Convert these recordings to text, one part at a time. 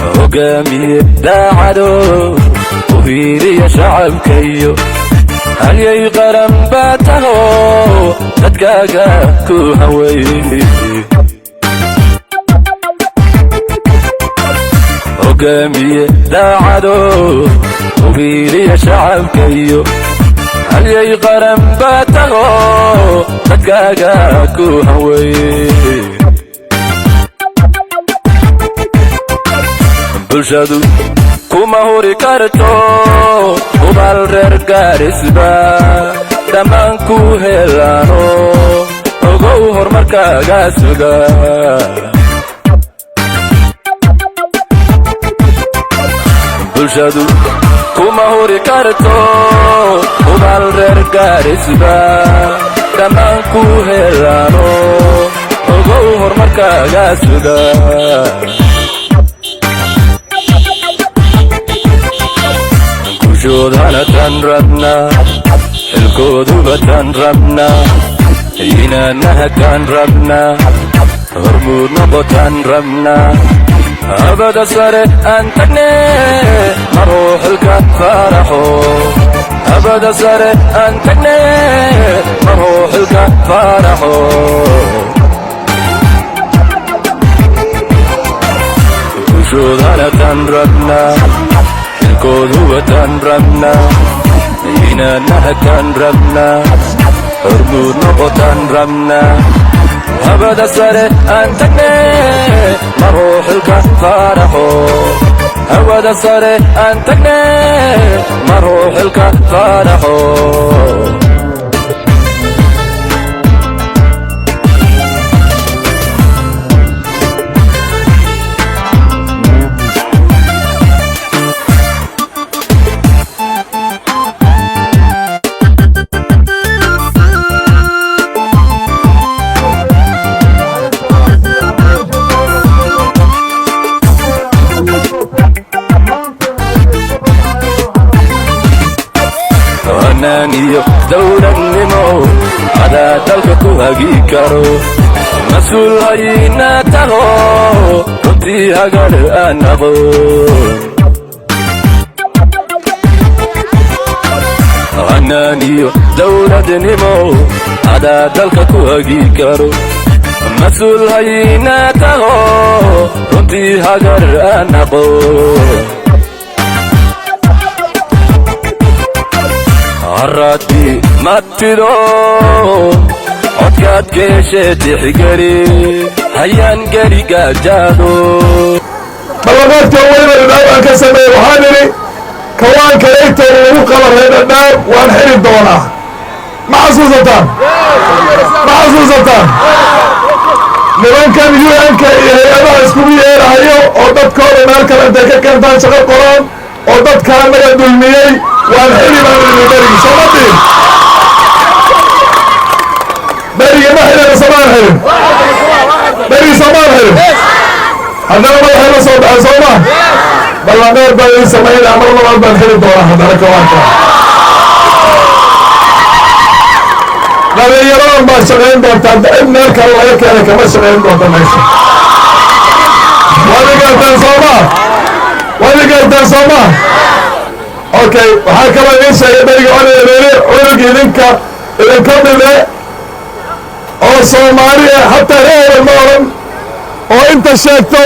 وقامي داعدو وهيري شعب كيو هل يقرم باته تتكاكا كو هوي وقامي داعدو وهيري شعب كيو هل يقرم باته تتكاكا كو هوي bulshadu kuma huri karto ubal reer Garisba dhammaan ku helano ogow horumarkaaga suga bulshadu kuma huri karto ubal reer Garisba dhammaan ku helano ogow horumarkaaga suga جودنا تنربنا الكودوبة تنربنا هينا نها تنربنا هرمود نبو تنربنا أبدا ساري أنتني مروح الكفارحو أبدا ساري أنتني مروح الكفارحو جودنا تنربنا الكودوبة تنربنا هينا نها تنربنا هرمود نبو تنربنا أبدا ساري أنتني مروح الكفارحو أبدا ساري أنتني مروح الكفارحو iyo dawladnimo ada dalka ku hagi karo mas'uul hayna taho runtii hagar aan aqoon iyo dawladnimo ada dalka ku hagi karo mas'uul hayna taho runtii hagar aan aqoon عراتي ماتدو عدكات كيشتي حقري هيان قري قاجادو طلبات كوين الدعوة كسبي وحادري كوان كريتو وقلر هيدا الدار وانحري الدونا محسوسة لمن كان يوانك هيدا اسكوبي هيو عدد كوري مالك الانتاكا كان تان شغل قرآن عدد كان مجد دلميي والحلي ما من البري صمتين بري ما حلي صمان حلم بري صمان حلم هذا ما حلم صوت عصومة بل غير بري سمعين عمر الله أربع حلم دورة هذا لك وانتا بري يرون ما شغلين دورتا إبنا لك الله يكي لك ما شغلين دورتا ماشي وذي قلت صومة اوكي waxaa kala idin sheegay bariga cunug idinka mide oo Soomaaliya hataa reer ma oran oo inta sheegto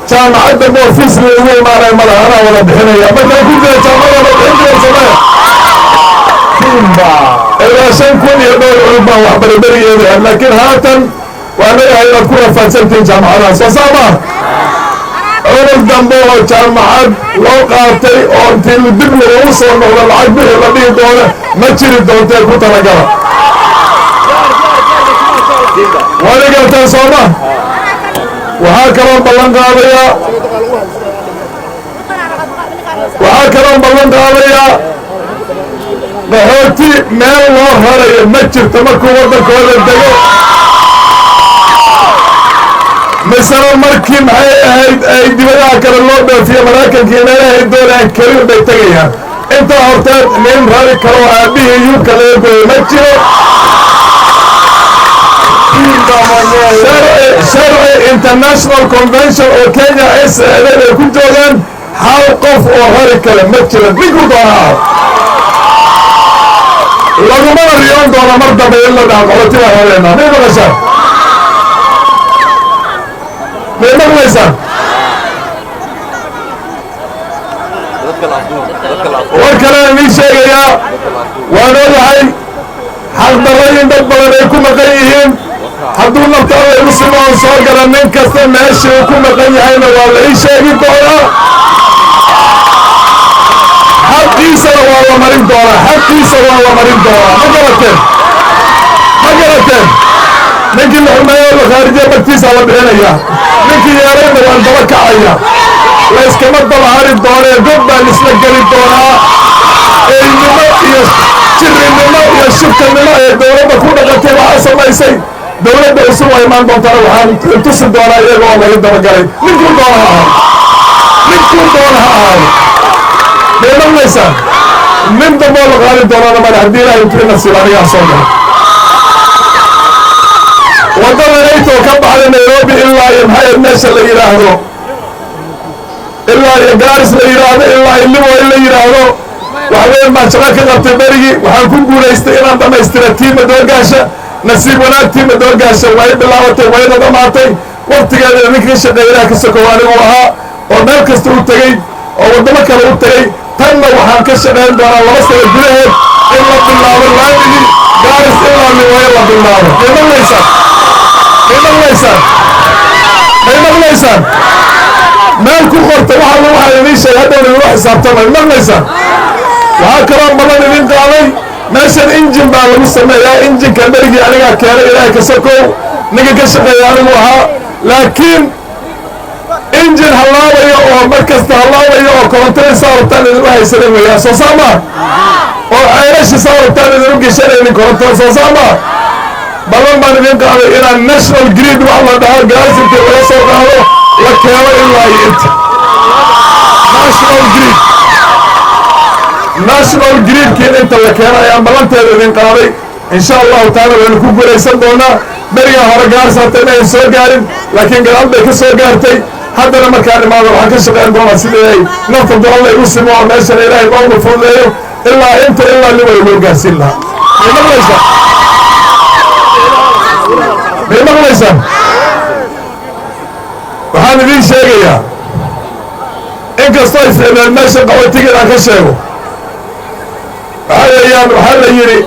jaamacadda Moofis ugu imaanay madaxana wada bixinaya marka ku jira jaamacadda bixinaysa kimba ilaashan kun iyo dhowr cunug baa wax barigeeda laakiin haatan waa leeyahay inaad ku rafaadsantiin jaamacadaha soo saama عمر دمبو جامعات لو قاتي او انتي دب لو سو نولا لعب به لا دي دوله ما جيري دونتي كو تلغا ولا قلت صوما وهكذا بلان قاضية بحوتي ميل الله هرأي مجر تمكو ودن كوال الدقو مثلا مركي معي اي دبدا كلا لو دفيه مراكن كينا هي دوله كريم بيتغيا انت هورتاد مين راري كلو ابي يو كلا مجر sharci international convention oo Kenya ay saxeexday ku joogaan hal qof oo hore kale ma jiro ninku doonaa laguma riyoon doona mar dambe in la dhaaqolatiga horeena ma maqashaan ma maqlaysaan war kale nin sheegayaa waan ogahay xaqdarrayin dad badan ay ku maqan yihiin hadduu naftaada igu simoon soo gala nin kasta meeshii uu ku maqan yahayna waa la ii sheegi doonaa xaqiisana waa la marin doonaa xaqiisa waa la marin doonaa ma garateen ninkii la xumeeyo la khaarijiya bagtiisa la bixinaya ninkii yeerayna waan daba kacaya la iskama daba hari doonee god baan isla geli doonaa eynimo iyo jirinimo iyo shirkanimo ee dowladda ku dhaqantay waxaa samaysay dowladda cusub waa imaan doontaa waxaan tusi doonaa iyaga oo laga dabagalay ninkuu doona ha ahaado may maqlaysaan nin damboo la qaadi doonana male haddii ilaahay intuu nasiib anigaa soo gala waddada aytoo ka baxda nairobi ilaa iyo maxay meesha la yidhaahdo ilaa iyo gaaris la yidhaahdo ilaa iyo libo in la yidhaahdo waxweyn baan shaqo ka qabtay berigii waxaan ku guulaystay inaan dhammaystira tiima doogaasha nasiib wanaag tiima doogaasha way bilaabatay wayna dhammaatay waqtigeeda ninka ka shaqeeya ilaah ka sokow anigu ahaa oo meel kasta u tegey oo waddamo kale u tegey tanna waxaan ka shaqayn doonaa 2 sano gudaheed in la bilaabo laamigii gaaris ilaa liwaayo la bilaabo may maqlaysaan meel ku qorta waxa lagu hayay shay hadda lagu xisaabtamay maqlaysaan waxaa kaloo badan idin qaaday meeshan injin baa lagu sameeyaa injinka berigii anigaa keenay ilaahay ka sokow ninka ka shaqeeya anigu ahaa laakiin injin hallaabayo oo markasta hallaabayo oo korontada saartaan idinku haysanin weeyaan soo saama oo ceelasha saartaan idinku geshanaynin korontada soo saama badan baan idin qaaday inaan national grid wax la dhaho gaas intii laga soo qaado la keeno ilaa iyo inta national gridkiin inta la keeno ayaan ballanteeda idin qaaday insha allahu taala waynu ku guulaysan doonaa berigaa hore gaars hata inayn soo gaarin laakiin gadaal bay ka soo gaartay haddana markaan imaado waxaan ka shaqayn doonaa sidii ay nafta doonla igu simo oo meeshana ilaahay noogu fududeeyo ilaa inta ilaa liway loo gaarsiin lahaa may maqlaysaan waxaan idiin sheegayaa inkastoo isticmaal meesha qaxootigeed aan ka sheego waxaa weeyaan waxaa la yidhi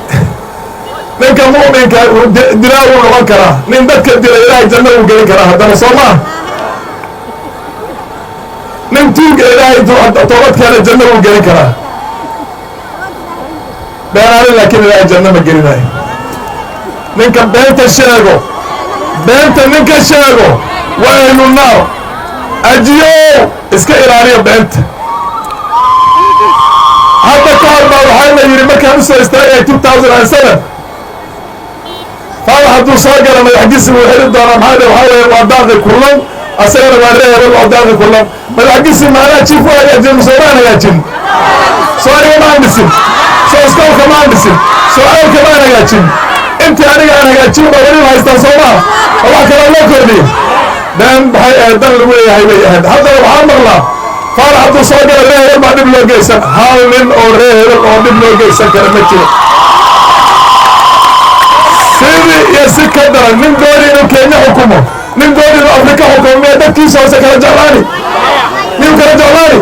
ninka mu'minka dilaa wuu noqon karaa nin dadka dila ilaahay janno uu gelin karaa haddana soo maa nin tuuga ilaahay toobadkeena janno uu gelin karaa beenaani laakiin ilaahay janno ma gelinayo ninka beenta sheego beenta ninka sheego waa ahlu naar ajiyo iska ilaaliya beenta hadda ka hor baa waxaa la yidhi markaan usoo istaagay 2007 faalax hadduu soo gala madaxgiisi wuu heli doonaa maxaa dhe waxaa weeye waa daaqi kullan asagana waa reehebel oo daaqi kullan madaxgiisi maanaa jiif u hagaajin soo maan hagaajin soo aniga maan dhisin soo iskoolka maan dhisin soo ceelka maan hagaajin intii aniga aan hagaajin baa weliba haystaan soo maa oo wax kaloo loo kordhiyo been maxay ahayd dan lagu leeyahay bay ahayd haddana waxaa maqlaa faalax hadduu soo gala ree hebel baa dhib loo geysan hal nin oo ree hebel oo dhib loo geysan kara ma jiro sidii iyo si ka daran nin dooni inuu Kenya xukumo nin dooni inuu Afrika xukumo miya dadkiisa hoose kala jeclaani miyuu kala jeclaani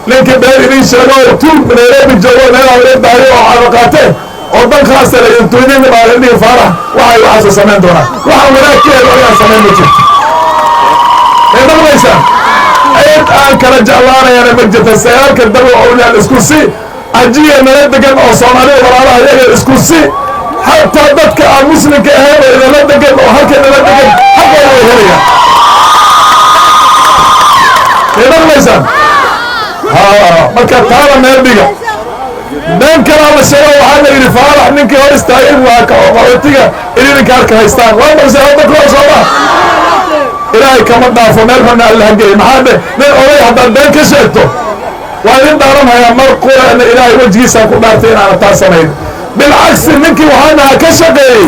ninkii been idiin sheego tuug Nairobi joogo meelaha laga daayo oo caabaqaatee oo dan khaasa la intuudin baa la dhihi faarax waxay waxaasoo samayn doonaa waxaan wanaagkeeda inaan samayn ma jirto may maqlaysaan cid aan kala jeclaanayana ma jirta sagaalka daba owlaad isku si ajiya nala degan oo soomaalida walaalaha iyaga isku si xataa dadka aan muslimka ahayn oo idinla degan oo halka nala degan xaqooda way helayaan may maqlaysaan marka taana meel dhiga been kalaa la sheego waxaa la yidhi faalax ninkii hor istaagay waa ka oo qaxootiga idinka harka haystaan waa balse hadda kuwa sooma ilaahay kama dhaafo meel xunna alla hageey maxaa dhe nin oday haddaad been ka sheegto waa idin dhaaranhayaa mar qurana ilaahay wejigiisaan ku dhaartay inaana taa samayn bilcagsi ninkii waxaa nahaa ka shaqeeyey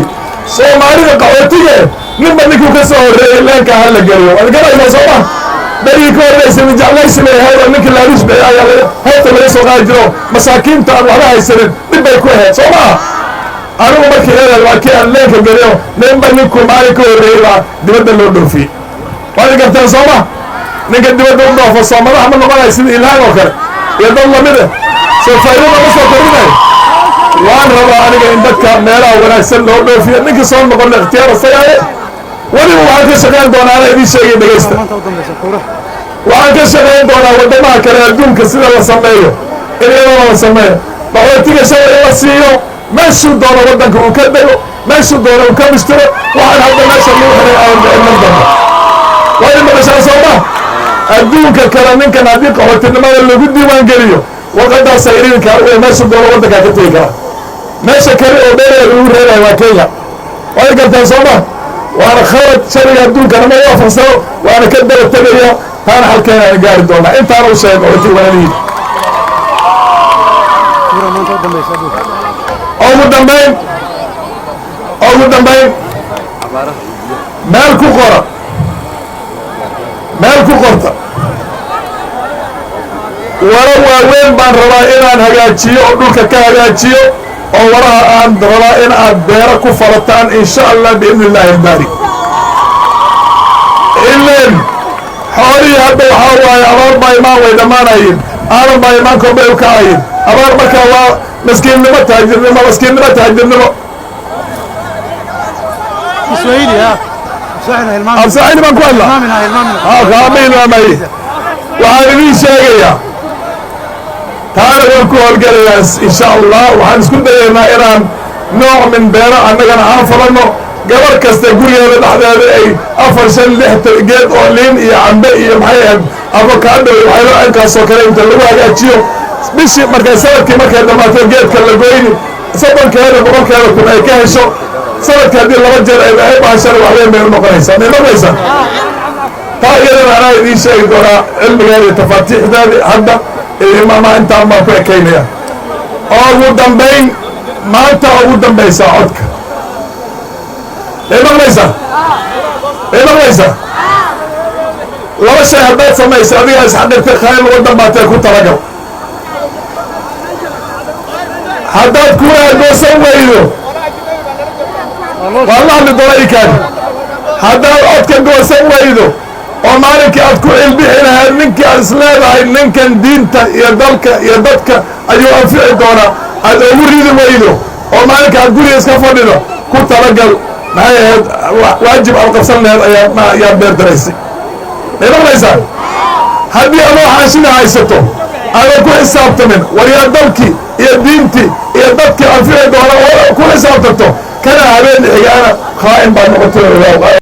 soomaalida qaxootiga ninba ninkuu ka soo horreeyey leenka ha la geliyo waad garanaysaa soo ma berigii ka horreysa min jeclaysi bay ahayd oo ninkii laaluus bay ayaa horta laga soo qaadi jiro masaakiinta aan waxba haysanin dhib bay ku ahayd soo maha anigu markii eedaad waa kii aan leenka geliyo ninba ninkuu maalin ka horreeyey baa dibadda loo dhoofiyey waad gartaan soo ma ninka dibadda u dhoofo soo madax ma noqonayo sida ilhaan oo kale iyo dad lamid ah soo faa'iido ma soo kordhinayo waan rabaa aniga in dadka meelaha wanaagsan loo dhoofiyo ninkii soo noqon ikhtiyaar asagaaye weliba waxaan ka shaqayn doonaa ana idiin sheegay dhegaysta waxaan ka shaqayn doonaa waddamaha kale adduunka sida la sameeyo in iyadoo la sameeyo qaxootiga sharci la siiyo meeshuu doono waddanka uu ka dego meeshuu doono uu ka bistiro waxaan hadda meesha lagu xiray aan bixinnan doono waa in maqashaan soo ma adduunka kale ninkan haddii qaxootinimada lagu diiwaan geliyo warqadaasa irinka meeshuu doono waddankaa ka tegi kara meesha kale oo dheereeda lagu reebayo waa kenya way gartaan soo ma waana khalad shariga adduunkana ma waafaqsano waana ka daba tegaya taana halkeena aan gaari doonaa intaana u sheegay qaxootiga walaalihii ugu dambayn meel ku qorta wara waaweyn baan rabaa inaan hagaajiyo oo dhulka ka hagaajiyo oo waraha aan rabaa in aad beero ku falataan insha allah biidni illaahi albaari ileen xoolihii hadda waxaa waaye abaar baa imaan way dhammaanayeen aadan baa imaan korbay u kacayeen abaar markaa waa maskiinnimo taajirnimo absaxini baan ku hadlaa kaamiilmaamay waxaan idiin sheegayaa taana waan ku howlgalayaa insha allah waxaan isku dayaynaa inaan nooc min beero annagana aan falanno gabar kasta gurigeeda dhexdeeda ay 4-5 geed oo liin iyo cambe iyo maxay ahayd avokaado iyo waxyaalo inkaasoo kale inta lagu hagaajiyo bishii markay sanadkii markay dhammaato geedka la goyni 70,000 kun ay ka hesho sanadka haddii 2 jeer ay bahashana waxweyn bay u noqonaysaa may maqlaysaa taa iyadana anaa idiin sheegi doonaa cilmigeeda iyo tafaatiixdeeda hadda imaama intaan baan ku ekaynaya oo ugu dambayn maanta ugu dambaysaa codka may maqlaysaa laba shay haddaad samaysa adigaa isxaqirtay khayr waddan baatee ku talagal haddaad ku aagoosan weydo waa la hadli doona ikaadi haddaad codka goosan weydo oo maalinkii aad ku cilbixi lahayd ninkii aad isleedahay ninkan diinta iyo dalka iyo dadka ayuu anfici doonaa aad ugu ridi weydo oo maalinka aad guriga iska fadhido ku talagal maxay ahayd waajib aad qabsan laheyd ayaad beerdaraysay may maqlaysaa haddii adoo xaashida haysato aadan ku xisaabtamin war yaa dalkii iyo diintii iyo dadkii anfici doona ku xisaabtanto kana habeen xigaana khaa'in baad noqotay